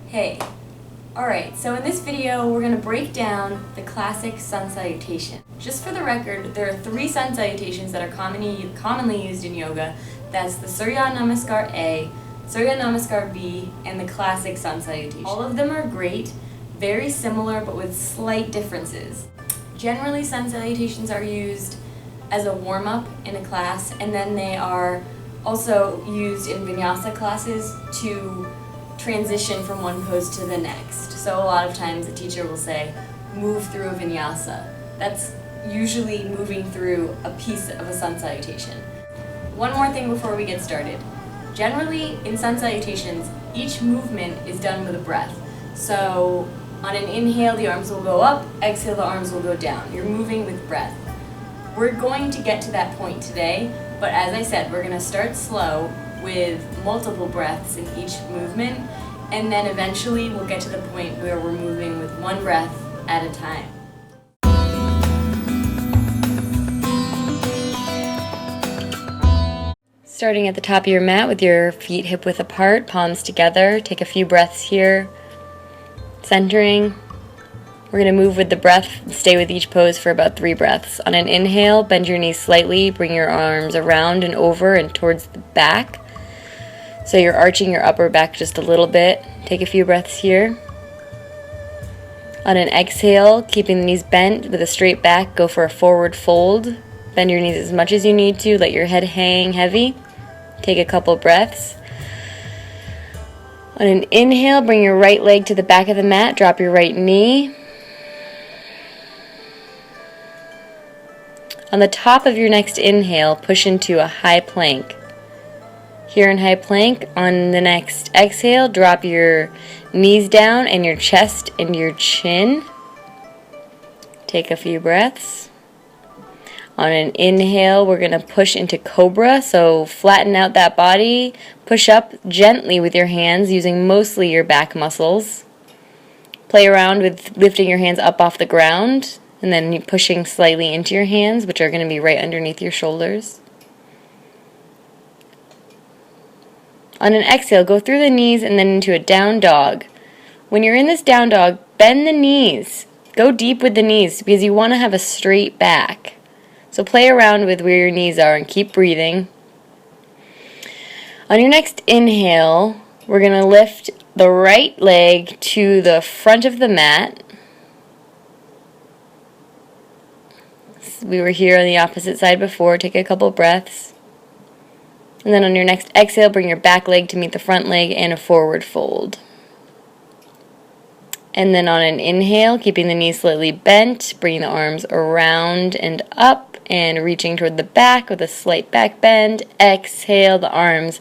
Hey. Alright, so in this video we're going to break down the sun salutation. Just for the record, there are 3 sun salutations that are commonly used in yoga. That's the Surya Namaskar A, Surya Namaskar B, and the classic sun salutation. All of them are great, very similar but with slight differences. Generally, sun salutations are used as a warm-up in a class, and then they are also used in Vinyasa classes to transition from one pose to the next. So a lot of times the teacher will say, move through a Vinyasa. That's usually moving through a piece of a sun salutation. One more thing before we get started. Generally, in sun salutations, each movement is done with a breath. So on an inhale, the arms will go up, exhale, the arms will go down. You're moving with breath. We're going to get to that point today, but as I said, we're going to start slow with multiple breaths in each movement, and then eventually we'll get to the point where we're moving with one breath at a time. Starting at the top of your mat with your feet hip-width apart, palms together, take a few breaths here, centering. We're going to move with the breath, stay with each pose for about 3 breaths. On an inhale, bend your knees slightly, bring your arms around and over and towards the back. So you're arching your upper back just a little bit. Take a few breaths here. On an exhale, keeping the knees bent with a straight back, go for a forward fold. Bend your knees as much as you need to, let your head hang heavy. Take a couple breaths. On an inhale, bring your right leg to the back of the mat, drop your right knee. On the top of your next inhale, push into a high plank. Here in high plank, on the next exhale, drop your knees down and your chest and your chin. Take a few breaths. On an inhale, we're going to push into cobra, so flatten out that body. Push up gently with your hands, using mostly your back muscles. Play around with lifting your hands up off the ground, and then pushing slightly into your hands, which are going to be right underneath your shoulders. On an exhale, go through the knees and then into a down dog. When you're in this down dog, bend the knees. Go deep with the knees because you want to have a straight back. So play around with where your knees are and keep breathing. On your next inhale, we're going to lift the right leg to the front of the mat. We were here on the opposite side before. Take a couple breaths. And then on your next exhale, bring your back leg to meet the front leg and a forward fold. And then on an inhale, keeping the knees slightly bent, bringing the arms around and up and reaching toward the back with a slight back bend. Exhale, the arms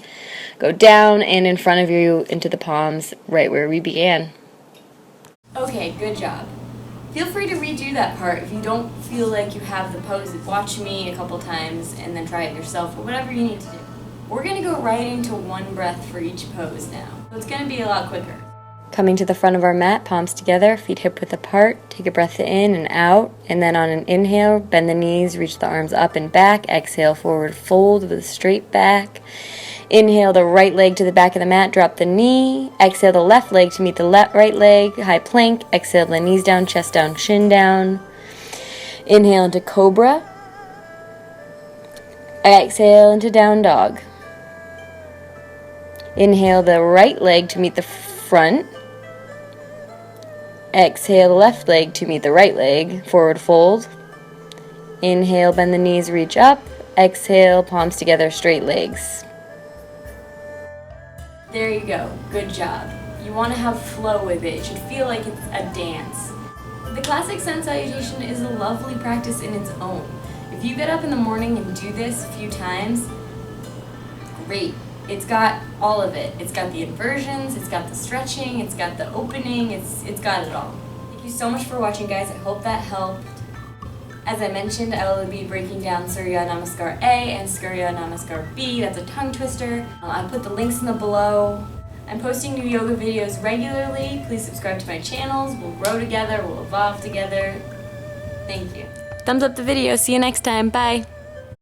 go down and in front of you into the palms, right where we began. Okay, good job. Feel free to redo that part if you don't feel like you have the pose. Watch me a couple times and then try it yourself, or whatever you need to do. We're going to go right into one breath for each pose now. So it's going to be a lot quicker. Coming to the front of our mat, palms together, feet hip-width apart. Take a breath in and out, and then on an inhale, bend the knees, reach the arms up and back. Exhale, forward fold with a straight back. Inhale the right leg to the back of the mat, drop the knee. Exhale the left leg to meet the right leg, high plank. Exhale the knees down, chest down, chin down. Inhale into cobra. Exhale into down dog. Inhale the right leg to meet the front. Exhale the left leg to meet the right leg, forward fold. Inhale, bend the knees, reach up. Exhale, palms together, straight legs. There you go. Good job. You want to have flow with it. It should feel like it's a dance. The classic sun salutation is a lovely practice in its own. If you get up in the morning and do this a few times, great. It's got all of it. It's got the inversions, it's got the stretching, it's got the opening, it's got it all. Thank you so much for watching, guys. I hope that helped. As I mentioned, I will be breaking down Surya Namaskar A and Surya Namaskar B. That's a tongue twister. I put the links in the below. I'm posting new yoga videos regularly. Please subscribe to my channels. We'll grow together, we'll evolve together. Thank you. Thumbs up the video. See you next time. Bye.